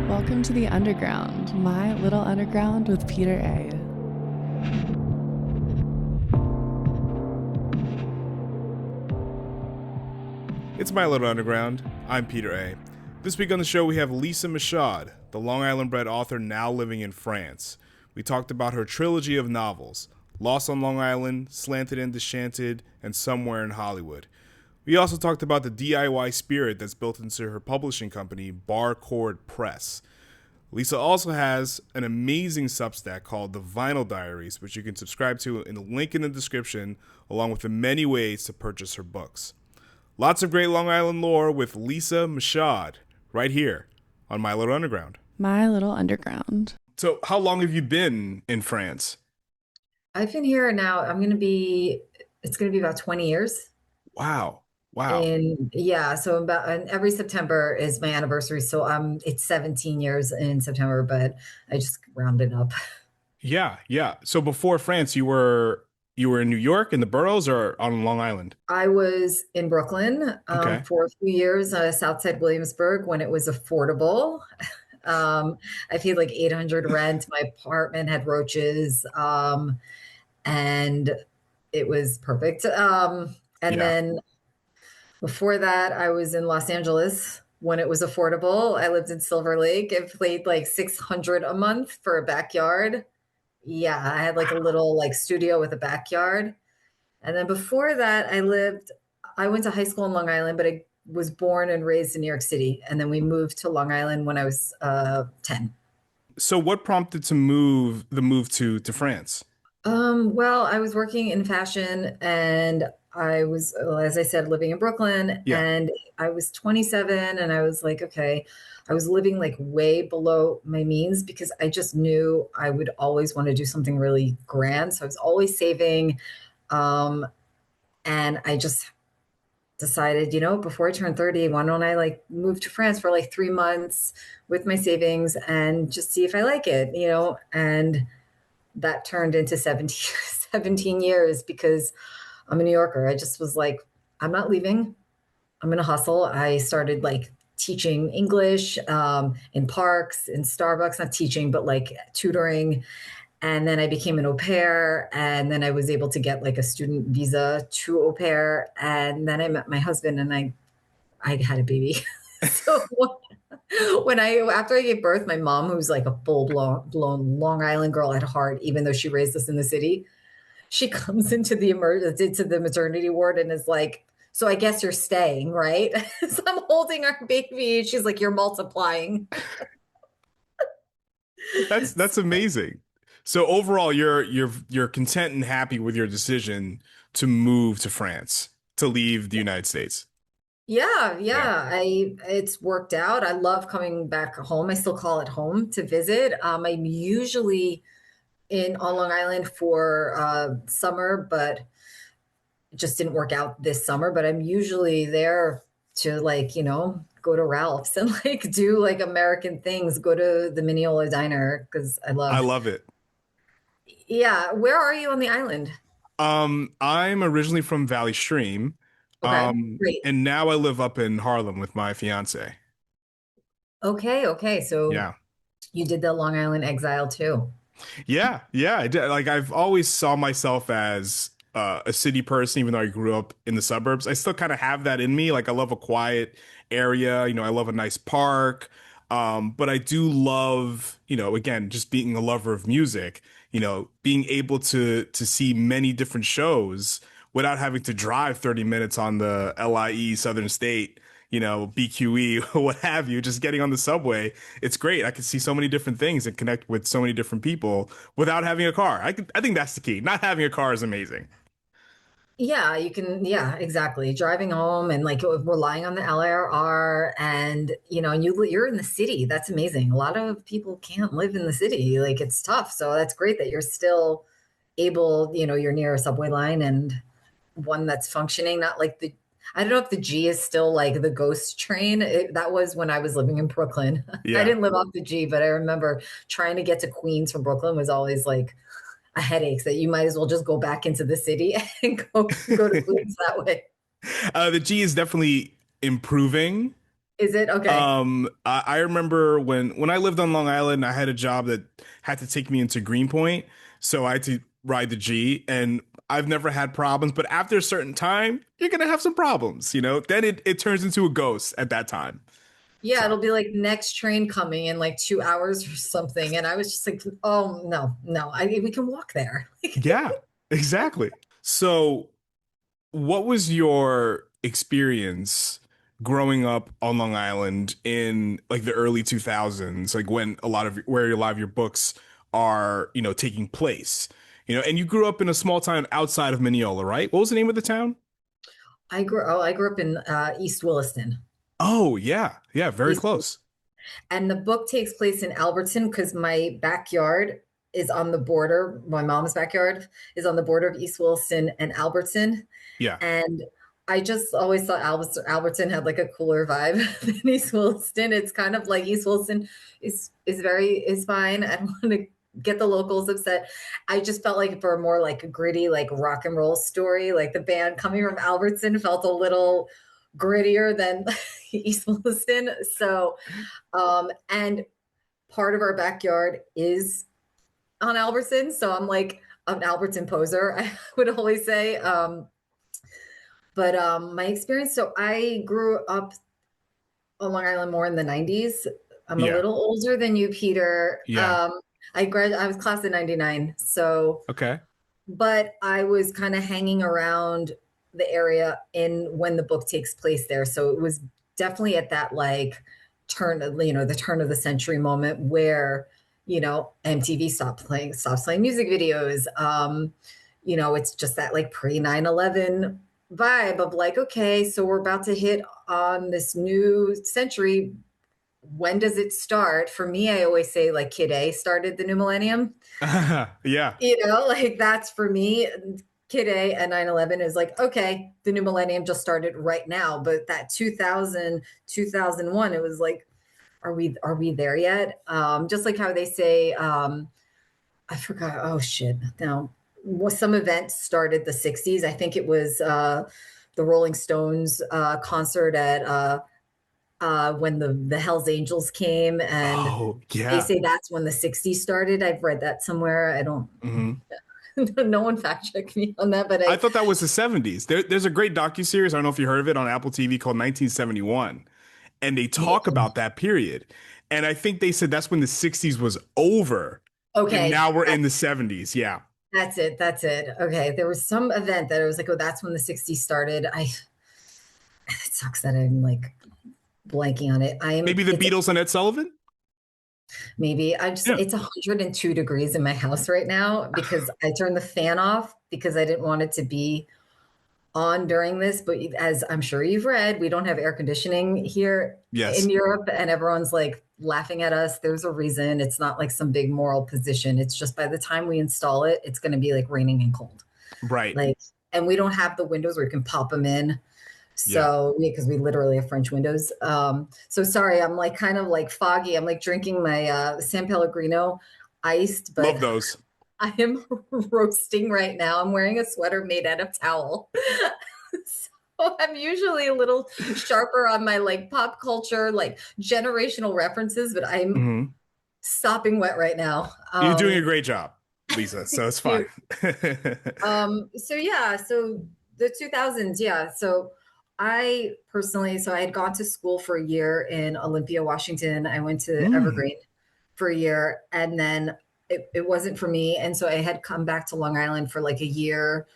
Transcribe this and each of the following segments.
Welcome to the Underground, my little underground with Peter A. It's My Little Underground. I'm Peter A. This week on the show we have Czarina Michaud, the Long Island bred author now living in France. We talked about her trilogy of novels, Lost on Long Island, Slanted and Dischanted, and Somewhere in Hollywood. We also talked about the DIY spirit that's built into her publishing company, Barre Chord Press. Lisa also has an amazing Substack called The Vinyl Diaries, which you can subscribe to in the link in the description, along with the many ways to purchase her books. Lots of great Long Island lore with Czarina Michaud right here on My Little Underground. My Little Underground. So how long have you been in France? I've been here now. It's going to be about 20 years. Wow. And every September is my anniversary. So it's 17 years in September, but I just rounded up. Yeah. So before France, you were in New York in the boroughs or on Long Island? I was in Brooklyn for a few years, Southside Williamsburg, when it was affordable. I paid like $800 rent. My apartment had roaches, and it was perfect. Then before that, I was in Los Angeles when it was affordable. I lived in Silver Lake. I paid like $600 a month for a backyard. Yeah, I had like a little like studio with a backyard. And then before that, I went to high school in Long Island, but I was born and raised in New York City. And then we moved to Long Island when I was 10. So what prompted the move to France? Well, I was working in fashion and I was, as I said, living in Brooklyn, and I was 27 and I was like, okay, I was living like way below my means because I just knew I would always want to do something really grand. So I was always saving. And I just decided, before I turned 30, why don't I like move to France for like 3 months with my savings and just see if I like it, and that turned into 17 years because I'm a New Yorker. I just was like, I'm not leaving. I'm going to hustle. I started like teaching English in parks, in Starbucks, not teaching, but like tutoring. And then I became an au pair. And then I was able to get like a student visa to au pair. And then I met my husband and I had a baby. So after I gave birth, my mom, who's like a full blown Long Island girl at heart, even though she raised us in the city, she comes into the maternity ward and is like, so I guess you're staying, right? So I'm holding our baby. And she's like, you're multiplying. That's amazing. So overall, you're content and happy with your decision to move to France, to leave the United States. Yeah. It's worked out. I love coming back home. I still call it home to visit. I'm usually on Long Island for summer, but it just didn't work out this summer. But I'm usually there to like, go to Ralph's and like do like American things, go to the Mineola Diner because I love it. Yeah. Where are you on the island? I'm originally from Valley Stream. Okay, great. And now I live up in Harlem with my fiance. Okay. So Yeah. you did the Long Island exile too. Yeah, I did. Like I've always saw myself as a city person, even though I grew up in the suburbs. I still kind of have that in me. Like I love a quiet area. I love a nice park. But I do love, again, just being a lover of music. Being able to see many different shows without having to drive 30 minutes on the LIE Southern State, BQE, what have you, just getting on the subway. It's great. I can see so many different things and connect with so many different people without having a car. I think that's the key. Not having a car is amazing. Yeah, you can. Yeah, exactly. Driving home and like relying on the LIRR and, and you're in the city. That's amazing. A lot of people can't live in the city. Like it's tough. So that's great that you're still able, you're near a subway line and one that's functioning, not like I don't know if the G is still like the ghost train. That was when I was living in Brooklyn. Yeah. I didn't live off the G, but I remember trying to get to Queens from Brooklyn was always like a headache that you might as well just go back into the city and go to Queens that way. The G is definitely improving. Is it? Okay. I remember when I lived on Long Island, I had a job that had to take me into Greenpoint, so I had to ride the G, and I've never had problems. But after a certain time, you're gonna have some problems, you know. Then it turns into a ghost at that time. Yeah, So it'll be like next train coming in like 2 hours or something. And I was just like, oh no, no, we can walk there. yeah, exactly. So what was your experience growing up on Long Island in like the early 2000s, like when a lot of where a lot of your books are, taking place? And you grew up in a small town outside of Mineola, right? What was the name of the town? I grew up in East Williston. Oh, yeah. Yeah, very East, close. and the book takes place in Alberton because my backyard is on the border. My mom's backyard is on the border of East Williston and Alberton. Yeah. And I just always thought Alberton had like a cooler vibe than East Williston. It's kind of like East Williston is fine. I don't want to get the locals upset. I just felt like for a more like a gritty like rock and roll story, like the band coming from Alberton felt a little grittier than East Williston. So, and part of our backyard is on Alberton, so I'm like an Alberton poser. I would always say. But my experience, so I grew up on Long Island more in the 90s. I'm a Yeah. little older than you, Peter. Yeah. I was class of 99. So, Okay. but I was kind of hanging around the area in when the book takes place there. So it was definitely at that like the turn of the century moment where, MTV stops playing music videos. It's just that like pre 9/11 vibe of like, okay, so we're about to hit on this new century. When does it start? For me, I always say like Kid A started the new millennium. Yeah. Like that's for me. Kid A and 9/11 is like, okay, the new millennium just started right now. But that 2000, 2001, it was like, are we there yet? Just like how they say, I forgot. Oh shit. Now, some event started the 60s. I think it was the Rolling Stones concert at when the Hells Angels came, and Oh, they yeah. say that's when the 60s started. I've read that somewhere. I don't, Hmm. no one fact checked me on that, but I thought that was the 70s. There's a great docuseries, I don't know if you heard of it, on Apple TV called 1971. And they talk yeah. about that period. And I think they said that's when the 60s was over. And Okay. now we're in the 70s. Yeah. That's it. That's it. Okay. There was some event that I was like, oh, that's when the 60s started. It sucks that I'm like blanking on it. Maybe the It's Beatles and Ed Sullivan? maybe Yeah. it's 102 degrees in my house right now because I turned the fan off because I didn't want it to be on during this. But as I'm sure you've read, we don't have air conditioning here in Yes. Europe, and everyone's like laughing at us. There's a reason. It's not like some big moral position. It's just by the time we install it, it's going to be like raining and cold. Right. Like, and we don't have the windows where you can pop them in. Yeah. So, because we literally have French windows. So sorry, I'm like kind of like foggy. I'm like drinking my San Pellegrino iced, but Love those. I am roasting right now. I'm wearing a sweater made out of towel. So I'm usually a little sharper on my like pop culture, like generational references, but I'm Hmm. sopping wet right now. You're doing a great job, Lisa. So it's fine. So yeah, so the 2000s, yeah. So I personally, so I had gone to school for a year in Olympia, Washington. I went to Mm. Evergreen for a year, and then it wasn't for me. And so I had come back to Long Island for like a year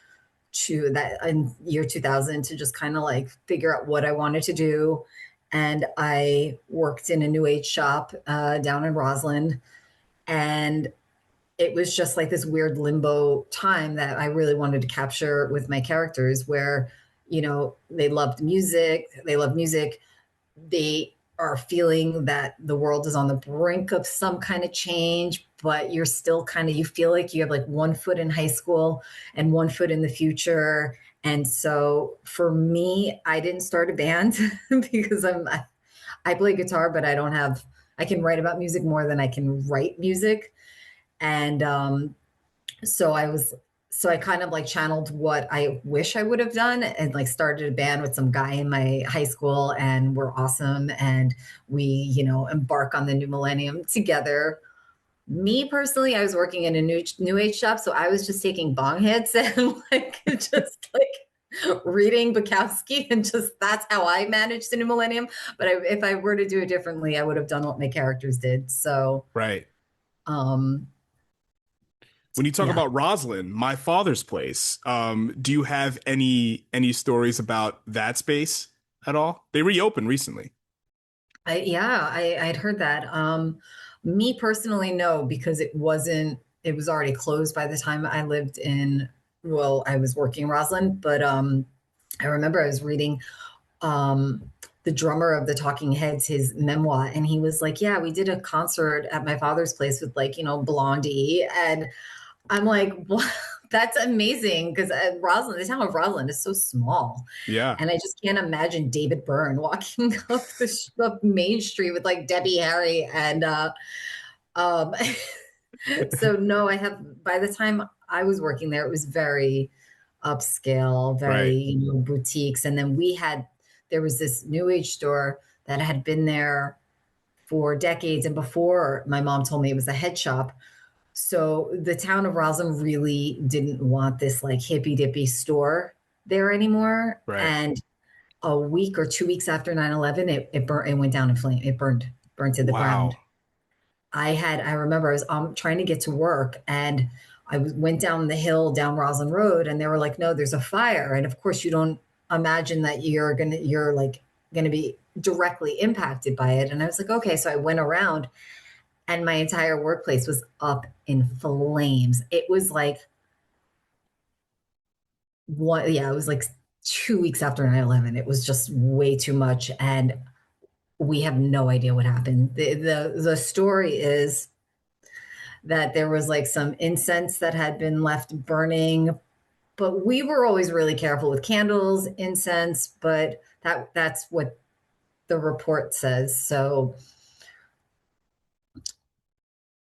to that in year 2000 to just kind of like figure out what I wanted to do. And I worked in a new age shop down in Roslyn. And it was just like this weird limbo time that I really wanted to capture with my characters where, they loved music, they are feeling that the world is on the brink of some kind of change, but you're still you feel like you have like one foot in high school and one foot in the future. And so for me, I didn't start a band because I play guitar, but I can write about music more than I can write music. And so I was so I kind of like channeled what I wish I would have done and like started a band with some guy in my high school, and we're awesome. And we, embark on the new millennium together. Me personally, I was working in a new age shop, so I was just taking bong hits and like just like reading Bukowski, and just that's how I managed the new millennium. But if I were to do it differently, I would have done what my characters did. So, Right. um, When you talk yeah. about Roslyn, my father's place, do you have any stories about that space at all? They reopened recently. I'd heard that. Me personally, no, because it was already closed by the time I lived I was working in Roslyn, but I remember I was reading the drummer of the Talking Heads, his memoir, and he was like, yeah, we did a concert at my father's place with like, Blondie. And I'm like, what? That's amazing, because Roslyn, the town of Roslyn is so small. Yeah. And I just can't imagine David Byrne walking up Main Street with like Debbie Harry. And um, so, no, by the time I was working there, it was very upscale, very, Right. boutiques. And then there was this new age store that had been there for decades. And before my mom told me it was a head shop. So the town of Roslyn really didn't want this like hippy dippy store there anymore. Right. And a week or 2 weeks after 9/11, it burnt, it went down in flame. It burned to the ground. Wow. I remember I was trying to get to work, and went down the hill down Roslyn Road, and they were like, no, there's a fire. And of course you don't imagine that you're like gonna be directly impacted by it. And I was like, okay. So I went around, and my entire workplace was up in flames. It was like it was like 2 weeks after 9/11. It was just way too much. And we have no idea what happened. The story is that there was like some incense that had been left burning, but we were always really careful with candles, incense, but that's what the report says. So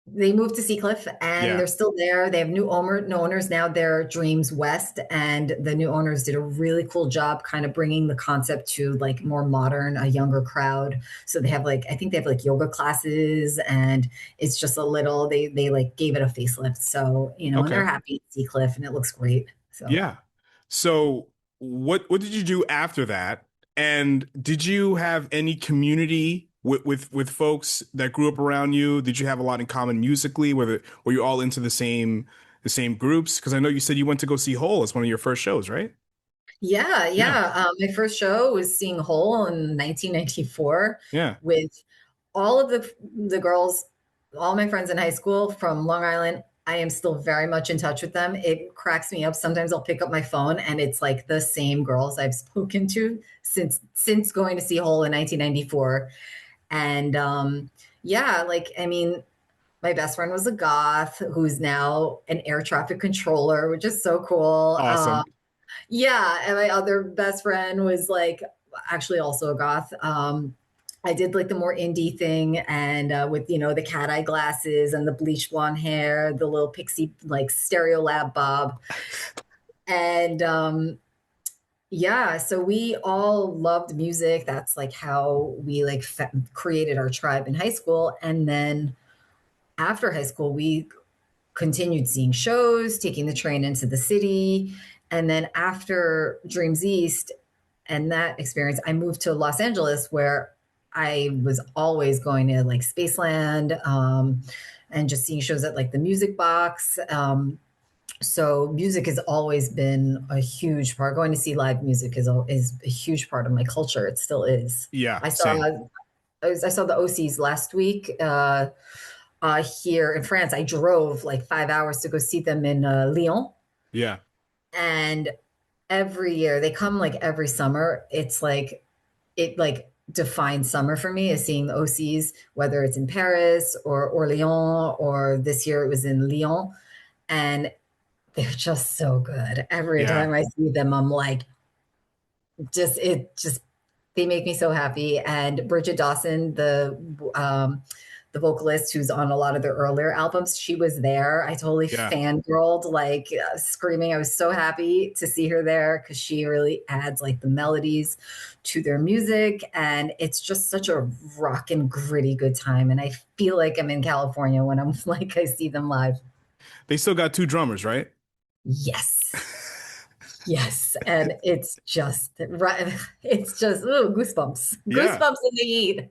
they moved to Seacliff, and Yeah. they're still there. They have new owners now. They're Dreams West, and the new owners did a really cool job kind of bringing the concept to like more modern, a younger crowd. So they have like, I think they have like yoga classes, and it's just they like gave it a facelift. So, and Okay. they're happy at Seacliff, and it looks great. So. Yeah. So what did you do after that? And did you have any community with folks that grew up around you? Did you have a lot in common musically? Were you all into the same groups? Because I know you said you went to go see Hole as one of your first shows, right? Yeah, Yeah. yeah. My first show was seeing Hole in 1994 Yeah. with all of the girls, all my friends in high school from Long Island. I am still very much in touch with them. It cracks me up. Sometimes I'll pick up my phone, and it's like the same girls I've spoken to since going to see Hole in 1994. And yeah, like I mean, my best friend was a goth who's now an air traffic controller, which is so cool. Awesome. Yeah, and my other best friend was like actually also a goth. I did like the more indie thing, and with the cat eye glasses and the bleach blonde hair, the little pixie like Stereo Lab bob, and yeah. So we all loved music. That's like how we like created our tribe in high school, and then after high school, we continued seeing shows, taking the train into the city. And then after Dreams East and that experience, I moved to Los Angeles, where I was always going to like Spaceland, and just seeing shows at like the Music Box. So music has always been a huge part. Going to see live music is a huge part of my culture. It still is. Yeah. I saw Same. I saw the OCs last week. Here in France. I drove like 5 hours to go see them in Lyon. Yeah. And every year they come like every summer. It's like it like defines summer for me is seeing the OCs, whether it's in Paris or Orléans, or this year it was in Lyon. And they're just so good. Every Yeah. time I see them, I'm like, just they make me so happy. And Bridget Dawson, um, the vocalist who's on a lot of their earlier albums. She was there. I totally Yeah. fangirled, like screaming. I was so happy to see her there because she really adds like the melodies to their music. And it's just such a rockin' gritty good time. And I feel like I'm in California when I'm like, I see them live. They still got two drummers, right? Yes. Yes. And it's just right. It's just ooh, goosebumps. Yeah. Goosebumps in the heat.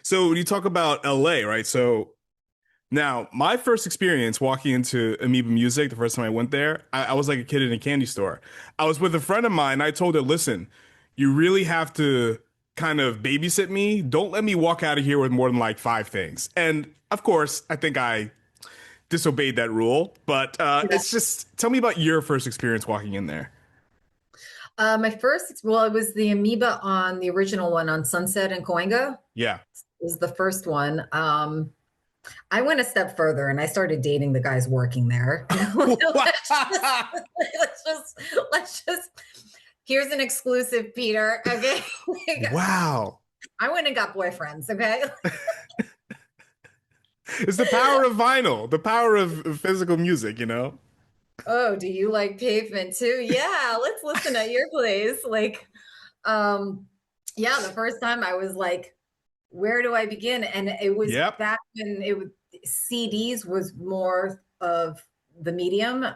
So when you talk about LA, right? So now my first experience walking into Amoeba Music, the first time I went there, I was like a kid in a candy store. I was with a friend of mine. I told her, listen, you really have to kind of babysit me. Don't let me walk out of here with more than like five things. And of course, I think I disobeyed that rule, but Yeah. it's just tell me about your first experience walking in there. My first, well, it was the amoeba on the original one on Sunset and Coenga. Yeah. It was the first one. I went a step further and I started dating the guys working there. Let's just, here's an exclusive, Peter. Okay. Wow. I went and got boyfriends. Okay. It's the power of vinyl, the power of physical music, you know? Oh, do you like pavement too? Yeah, let's listen at your place. Like, um, yeah, the first time I was like, where do I begin? And it was Yep. back when it was CDs was more of the medium.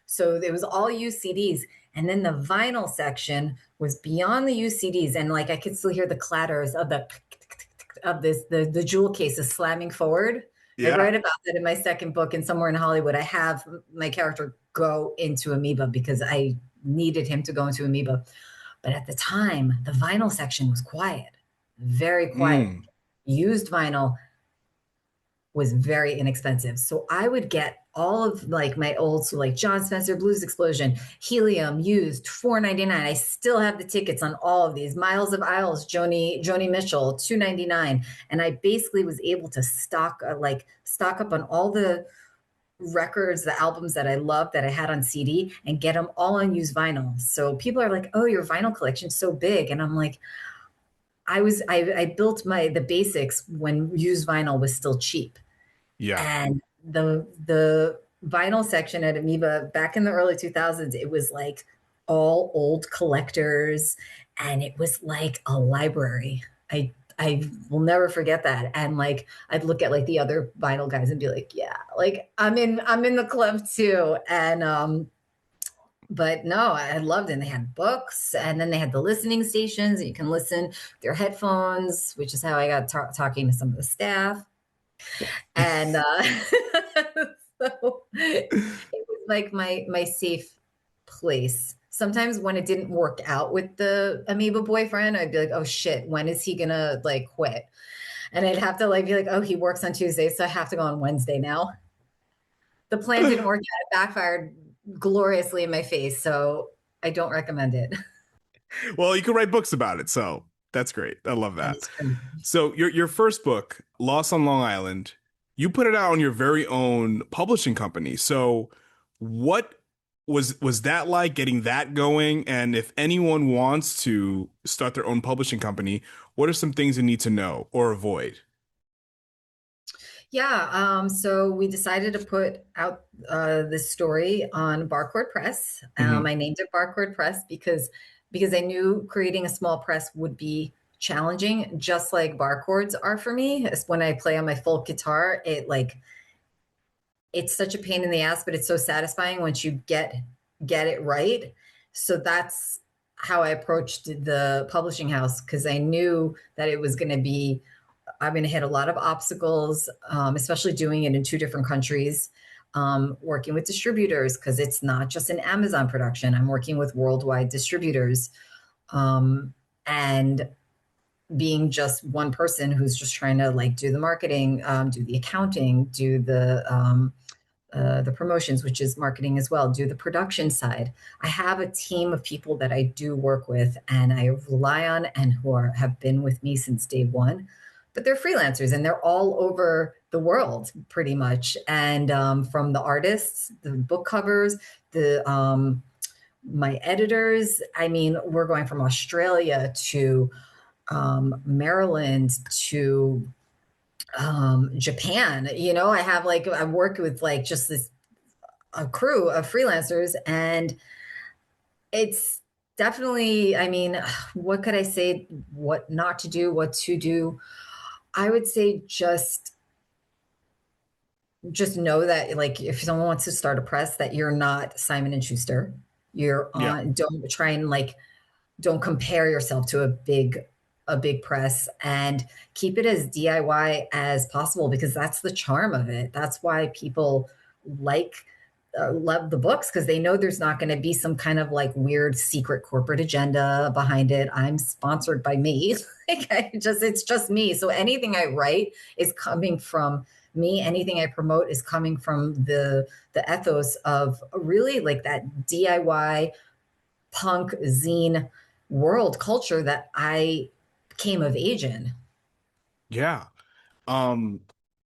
So it was all used CDs. And then the vinyl section was beyond the used CDs. And like I could still hear the clatters of the jewel cases slamming forward. I Yeah. write about that in my second book, and Somewhere in Hollywood, I have my character go into Amoeba because I needed him to go into Amoeba. But at the time, the vinyl section was quiet, very quiet. Mm. Used vinyl was very inexpensive. So I would get all of like my old, so like John Spencer Blues Explosion, Helium used $4.99. I still have the tickets on all of these. Miles of Isles, Joni Mitchell, $2.99. And I basically was able to stock up on all the records, the albums that I loved that I had on CD and get them all on used vinyl. So people are like, "Oh, your vinyl collection's so big." And I'm like, I built the basics when used vinyl was still cheap. Yeah. And the vinyl section at Amoeba back in the early 2000s, it was like all old collectors, and it was like a library. I will never forget that. And like I'd look at like the other vinyl guys and be like, yeah, like I'm in the club too. And but no, I loved it. And they had books, and then they had the listening stations. You can listen with your headphones, which is how I got talking to some of the staff. And so it was like my safe place. Sometimes when it didn't work out with the amoeba boyfriend, I'd be like, oh shit, when is he gonna like quit? And I'd have to like be like, oh, he works on Tuesday, so I have to go on Wednesday now. The plan didn't work out. It backfired gloriously in my face, so I don't recommend it. Well, you can write books about it, so that's great. I love that. That's true. So your first book, Lost on Long Island, you put it out on your very own publishing company. So what was that like getting that going? And if anyone wants to start their own publishing company, what are some things they need to know or avoid? Yeah, so we decided to put out this story on Barre Chord Press. Hmm. I named it Barre Chord Press because I knew creating a small press would be challenging, just like bar chords are for me. When I play on my folk guitar, it's such a pain in the ass, but it's so satisfying once you get it right. So that's how I approached the publishing house, because I knew that it was going to be I'm going to hit a lot of obstacles, especially doing it in two different countries, working with distributors, because it's not just an Amazon production. I'm working with worldwide distributors, and being just one person who's just trying to like do the marketing, do the accounting, do the promotions, which is marketing as well, do the production side. I have a team of people that I do work with and I rely on, and have been with me since day one, but they're freelancers and they're all over the world pretty much. And from the artists, the book covers, the my editors, I mean, we're going from Australia to Maryland to Japan. I have like, I work with like just this a crew of freelancers, and it's definitely, I mean, what could I say? What not to do, what to do? I would say just know that, like, if someone wants to start a press, that you're not Simon and Schuster. You're Yeah. on, don't try and like, don't compare yourself to a big press, and keep it as DIY as possible, because that's the charm of it. That's why people like love the books, because they know there's not going to be some kind of like weird secret corporate agenda behind it. I'm sponsored by me. Like, it's just me. So anything I write is coming from me. Anything I promote is coming from the ethos of really like that DIY punk zine world culture that I came of age in. Yeah. Um,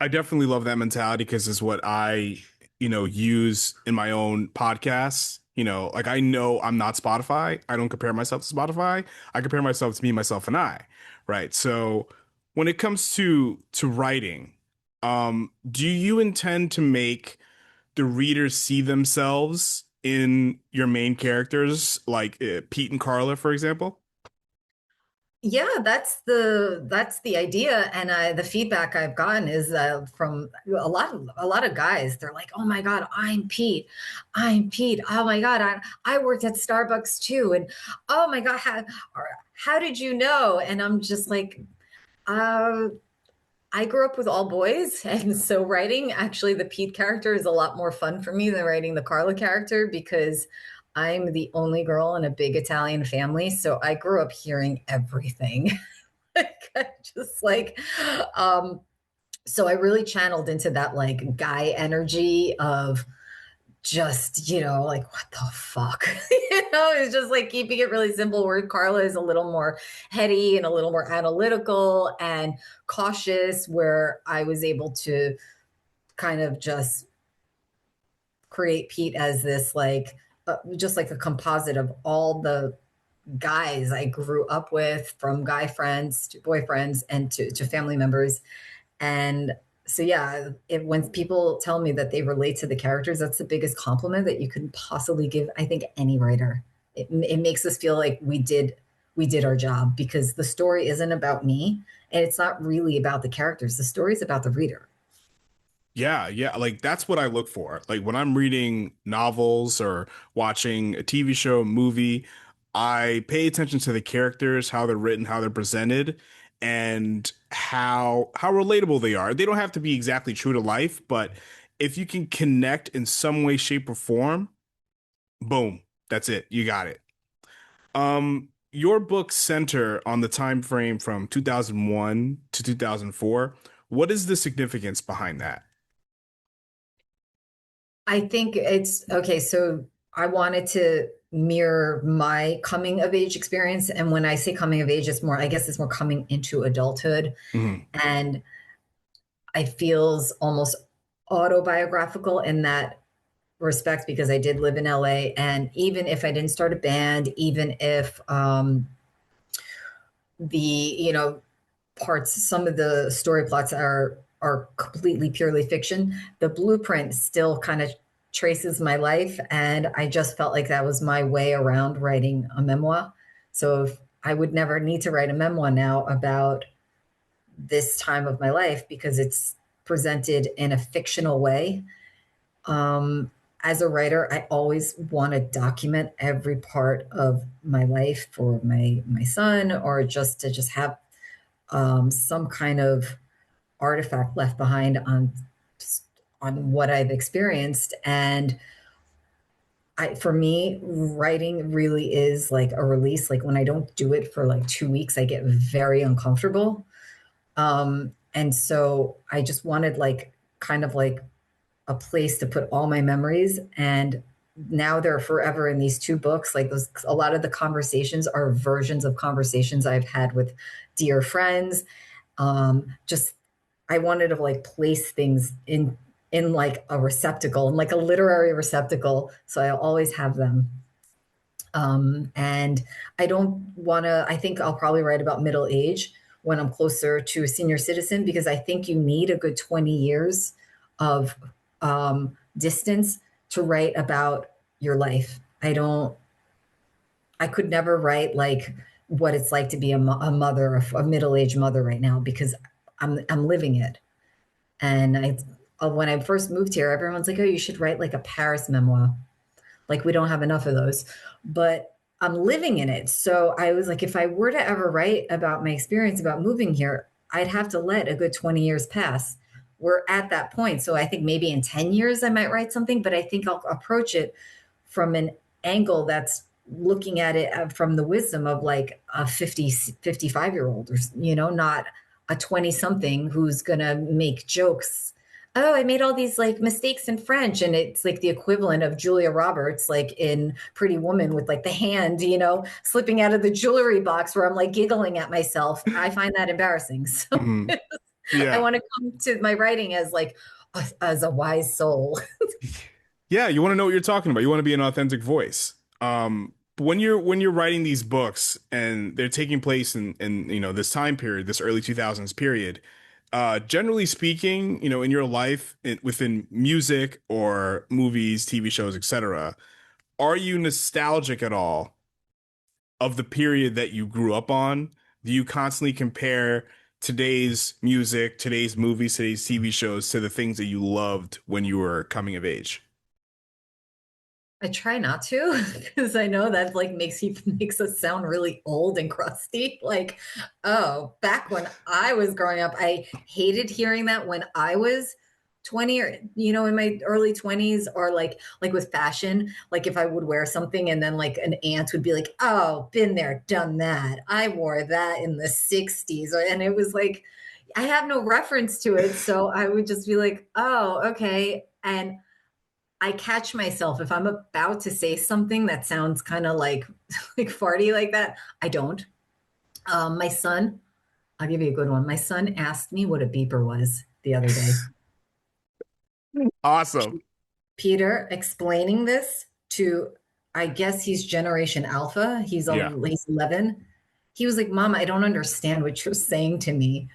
I definitely love that mentality because it's what I, use in my own podcasts. Like I know I'm not Spotify. I don't compare myself to Spotify. I compare myself to me, myself, and I. Right. So when it comes to writing, do you intend to make the readers see themselves in your main characters, like Pete and Carla, for example? Yeah, that's the idea, and the feedback I've gotten is from a lot of guys. They're like, "Oh my God, I'm Pete. I'm Pete. Oh my God, I worked at Starbucks too, and oh my God, how did you know?" And I'm just like, uh, I grew up with all boys, and so writing actually the Pete character is a lot more fun for me than writing the Carla character, because I'm the only girl in a big Italian family. So I grew up hearing everything. Just like, um, so I really channeled into that like guy energy of just, like, what the fuck? It's just like keeping it really simple, where Carla is a little more heady and a little more analytical and cautious, where I was able to kind of just create Pete as this like, just like a composite of all the guys I grew up with, from guy friends to boyfriends and to family members. And so, yeah, when people tell me that they relate to the characters, that's the biggest compliment that you could possibly give, I think, any writer. It makes us feel like we did our job, because the story isn't about me, and it's not really about the characters. The story is about the reader. Yeah, yeah, like that's what I look for. Like when I'm reading novels or watching a TV show, movie, I pay attention to the characters, how they're written, how they're presented, and how relatable they are. They don't have to be exactly true to life, but if you can connect in some way, shape, or form, boom, that's it. You got it. Your books center on the time frame from 2001 to 2004. What is the significance behind that? I think it's okay. So I wanted to mirror my coming of age experience. And when I say coming of age, it's more, I guess it's more coming into adulthood. Mhm. And I feels almost autobiographical in that respect, because I did live in LA. And even if I didn't start a band, even if the, parts, some of the story plots are completely purely fiction, the blueprint still kind of traces my life, and I just felt like that was my way around writing a memoir. So if I would never need to write a memoir now about this time of my life, because it's presented in a fictional way. um, as a writer, I always want to document every part of my life for my son, or just to just have some kind of artifact left behind on what I've experienced. And for me, writing really is like a release. Like when I don't do it for like 2 weeks, I get very uncomfortable. And so I just wanted like kind of like a place to put all my memories. And now they're forever in these two books. Like those, a lot of the conversations are versions of conversations I've had with dear friends. Just I wanted to like place things in like a receptacle, in like a literary receptacle, so I always have them. And I don't want to. I think I'll probably write about middle age, when I'm closer to a senior citizen, because I think you need a good 20 years of distance to write about your life. I could never write like what it's like to be a mother, a middle-aged mother right now, because I'm living it. And when I first moved here, everyone's like, "Oh, you should write like a Paris memoir." Like we don't have enough of those, but I'm living in it. So I was like, if I were to ever write about my experience about moving here, I'd have to let a good 20 years pass. We're at that point. So I think maybe in 10 years I might write something, but I think I'll approach it from an angle that's looking at it from the wisdom of like a 50, 55-year-old, or, not a 20 something who's going to make jokes. Oh, I made all these like mistakes in French. And it's like the equivalent of Julia Roberts, like in Pretty Woman, with like the hand, slipping out of the jewelry box, where I'm like giggling at myself. I find that embarrassing. So Mm-hmm. I Yeah. want to come to my writing as like, as a wise soul. Yeah, you want to know what you're talking about. You want to be an authentic voice. When you're writing these books and they're taking place in this time period, this early 2000s period, generally speaking, in your life, within music or movies, TV shows, etc., are you nostalgic at all of the period that you grew up on? Do you constantly compare today's music, today's movies, today's TV shows to the things that you loved when you were coming of age? I try not to, because I know that like makes us sound really old and crusty. Like, oh, back when I was growing up, I hated hearing that when I was 20, or in my early 20s, or like with fashion, like if I would wear something and then like an aunt would be like, "Oh, been there, done that. I wore that in the 60s." And it was like I have no reference to it, so I would just be like, "Oh, okay." And I catch myself if I'm about to say something that sounds kind of like like farty like that. I don't. My son, I'll give you a good one. My son asked me what a beeper was the other day. Awesome. Peter explaining this to, I guess he's Generation Alpha. Yeah. He's 11. He was like, "Mom, I don't understand what you're saying to me."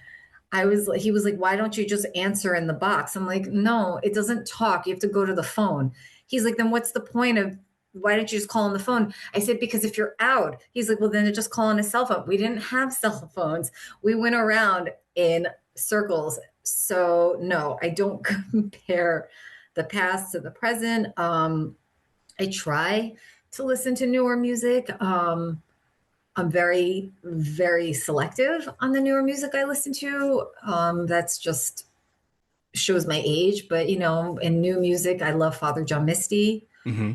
He was like, "Why don't you just answer in the box?" I'm like, "No, it doesn't talk. You have to go to the phone." He's like, "Then what's the point of, why don't you just call on the phone?" I said, "Because if you're out." He's like, "Well, then just call on a cell phone." We didn't have cell phones. We went around in circles. So no, I don't compare the past to the present. I try to listen to newer music. I'm very, very selective on the newer music I listen to. That's just shows my age. But in new music, I love Father John Misty. Hmm.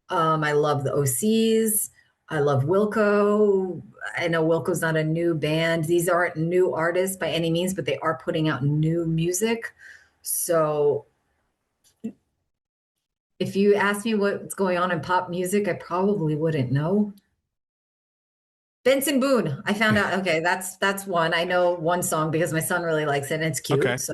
I love the OCs. I love Wilco. I know Wilco's not a new band. These aren't new artists by any means, but they are putting out new music. So if you ask me what's going on in pop music, I probably wouldn't know. Benson Boone. I found out. Okay, that's one. I know one song because my son really likes it and it's cute. Okay. So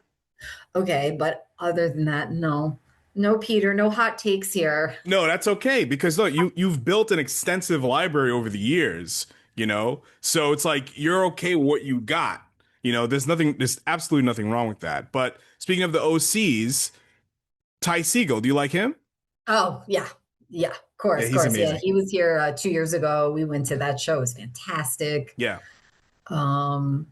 okay, but other than that, no. No, Peter, no hot takes here. No, that's okay because look, you've built an extensive library over the years, so it's like you're okay with what you got. There's absolutely nothing wrong with that. But speaking of the OCs, Ty Segall, do you like him? Oh, yeah. Yeah, of Yeah, course, of he's course. Yeah, amazing. he was here 2 years ago. We went to that show. It was fantastic. Yeah. Um,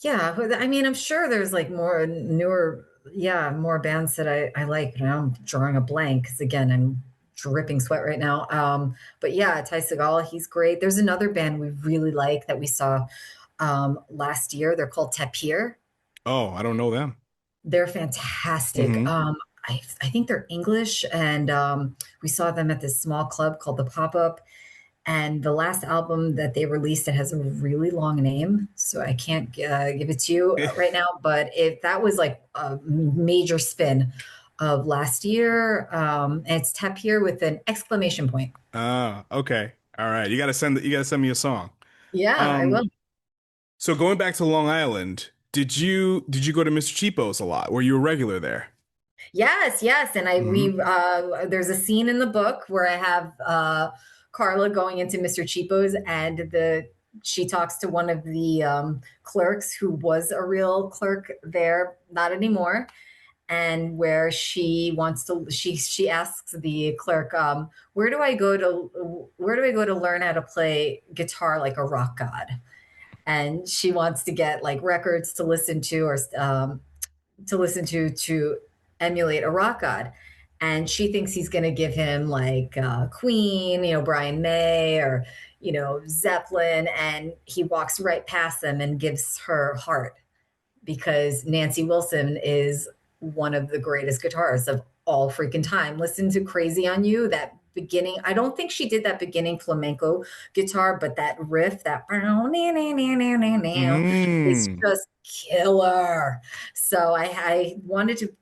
yeah, but I mean, I'm sure there's like more newer, yeah, more bands that I like. But now I'm drawing a blank because again, I'm dripping sweat right now. But yeah, Ty Segall, he's great. There's another band we really like that we saw last year. They're called Tapir. Oh, I don't know them. They're fantastic. Hmm. I think they're English, and we saw them at this small club called the Pop Up. And the last album that they released, it has a really long name, so I can't give it to you right now. But that was like a major spin of last year. And it's Tapir with an exclamation point. Ah, okay. All right. You gotta send me a song. Yeah, I will. Um, so going back to Long Island, did you go to Mr. Cheapo's a lot? Were you a regular there? Yes, yes. And Hmm. there's a scene in the book where I have Carla going into Mr. Cheapo's, and she talks to one of the clerks who was a real clerk there, not anymore, and where she asks the clerk, where do I go to learn how to play guitar like a rock god? And she wants to get like records to listen to, or to emulate a rock god. And she thinks he's going to give him like Queen, Brian May, or Zeppelin, and he walks right past them and gives her Heart, because Nancy Wilson is one of the greatest guitarists of all freaking time. Listen to Crazy on You, that beginning. I don't think she did that beginning flamenco guitar, but that riff, that is Mm. just killer. So I wanted to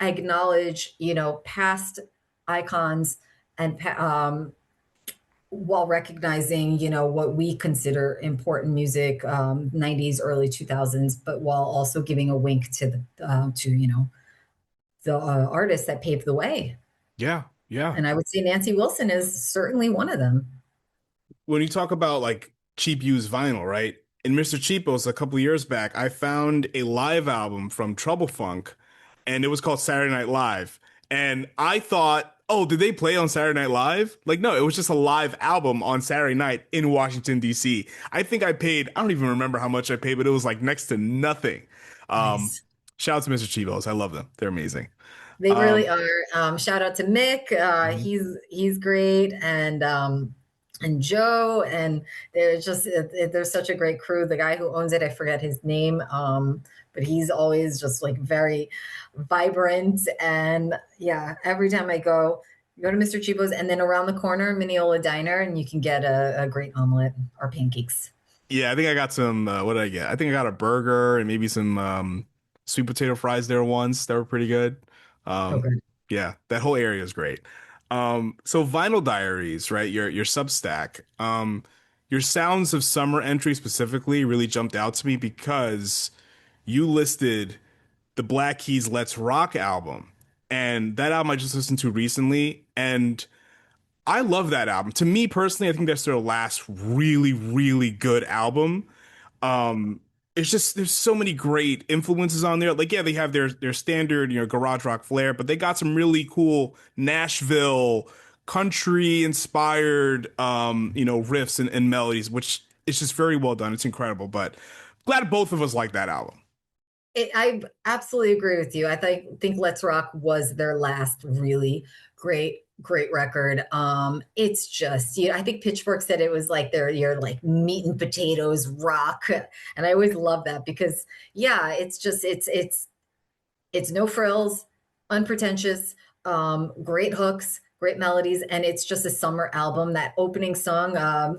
acknowledge, past icons, and while recognizing, what we consider important music, 90s, early 2000s, but while also giving a wink to the artists that paved the way. Yeah, yeah. And I would say Nancy Wilson is certainly one of them. When you talk about like cheap used vinyl, right? In Mr. Cheapos a couple years back, I found a live album from Trouble Funk, and it was called Saturday Night Live. And I thought, oh, did they play on Saturday Night Live? Like, no, it was just a live album on Saturday night in Washington, D.C. I think I paid, I don't even remember how much I paid, but it was like next to nothing. Um, Nice. Shout out to Mr. Cheapos. I love them. They're amazing. They really Um, are. Shout out to Mick. mhm. He's great, and Joe, and there's such a great crew. The guy who owns it, I forget his name, but he's always just like very vibrant. And yeah, every time I go to Mr. Chipo's, and then around the corner, Mineola Diner, and you can get a great omelet or pancakes. Yeah, I think I got some. What did I get? I think I got a burger and maybe some sweet potato fries there once. They were pretty good. So Um, good. yeah, that whole area is great. So Vinyl Diaries, right? Your Substack. Your Sounds of Summer entry specifically really jumped out to me because you listed the Black Keys Let's Rock album, and that album I just listened to recently, and I love that album. To me personally, I think that's their last really, really good album. Um, it's just there's so many great influences on there. Like, yeah, they have their standard, garage rock flair, but they got some really cool Nashville country inspired riffs and melodies, which is just very well done. It's incredible. But glad both of us like that album. I absolutely agree with you. I think Let's Rock was their last really great record. It's just, I think Pitchfork said it was like your like meat and potatoes rock, and I always love that because yeah, it's just it's no frills, unpretentious, great hooks, great melodies, and it's just a summer album. That opening song, meow,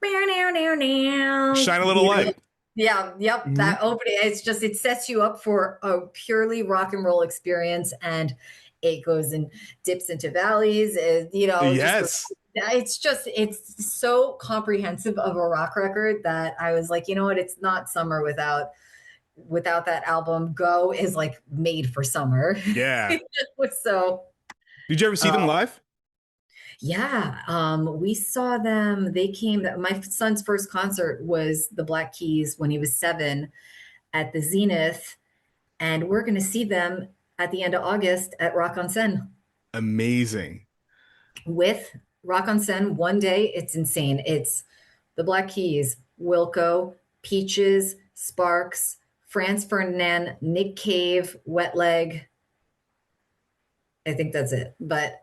meow, meow, meow, Shine a little light. yeah, yep, Mhm. that opening, it sets you up for a purely rock and roll experience, and it goes and dips into valleys, Yes. it's so comprehensive of a rock record that I was like, you know what, it's not summer without that album. Go is like made for summer. Yeah. So Did you ever see uh, them live? yeah, we saw them. They came. My son's first concert was the Black Keys when he was 7 at the Zenith, and we're going to see them at the end of August at Rock on Seine. Amazing. With Rock on Seine one day. It's insane. It's the Black Keys, Wilco, Peaches, Sparks, Franz Ferdinand, Nick Cave, Wet Leg. I think that's it. But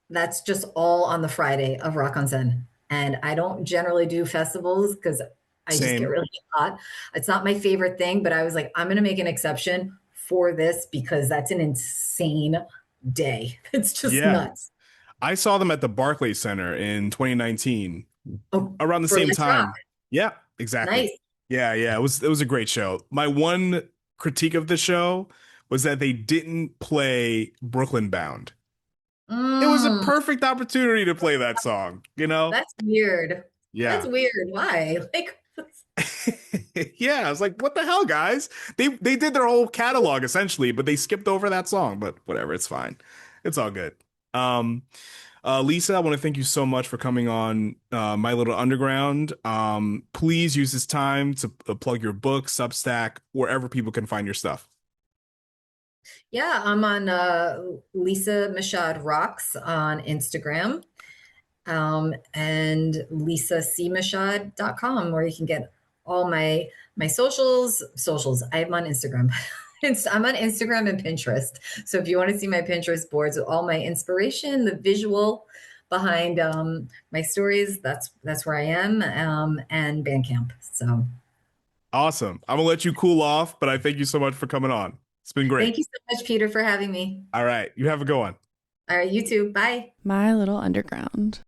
that's just all on the Friday of Rock on Seine. And I don't generally do festivals because I just get Same. really hot. It's not my favorite thing, but I was like, I'm going to make an exception for this because that's an insane day. It's just Yeah. nuts. I saw them at the Barclays Center in 2019, Oh, around the for same Let's Rock. time. Yeah, exactly. Nice. Yeah, yeah, it was a great show. My one critique of the show was that they didn't play Brooklyn Bound. It was a Mm, perfect opportunity to play that song, you know? that's weird. That's Yeah. weird. Why? Like, Yeah, I was like, what the hell, guys? They did their whole catalog essentially, but they skipped over that song, but whatever, it's fine. It's all good. Um Lisa, I want to thank you so much for coming on My Little Underground. Please use this time to plug your book, Substack, wherever people can find your stuff. Yeah, I'm on Lisa Michaud Rocks on Instagram, and lisacmichaud.com, where you can get all my socials. I'm on Instagram. I'm on Instagram and Pinterest. So if you want to see my Pinterest boards with all my inspiration, the visual behind my stories, that's where I am, and Bandcamp. So Awesome. I'm gonna let you cool off, but I thank you so much for coming on. It's been great. thank you so much, Peter, for having me. All right, you have a good one. All right, you too. Bye. My Little Underground.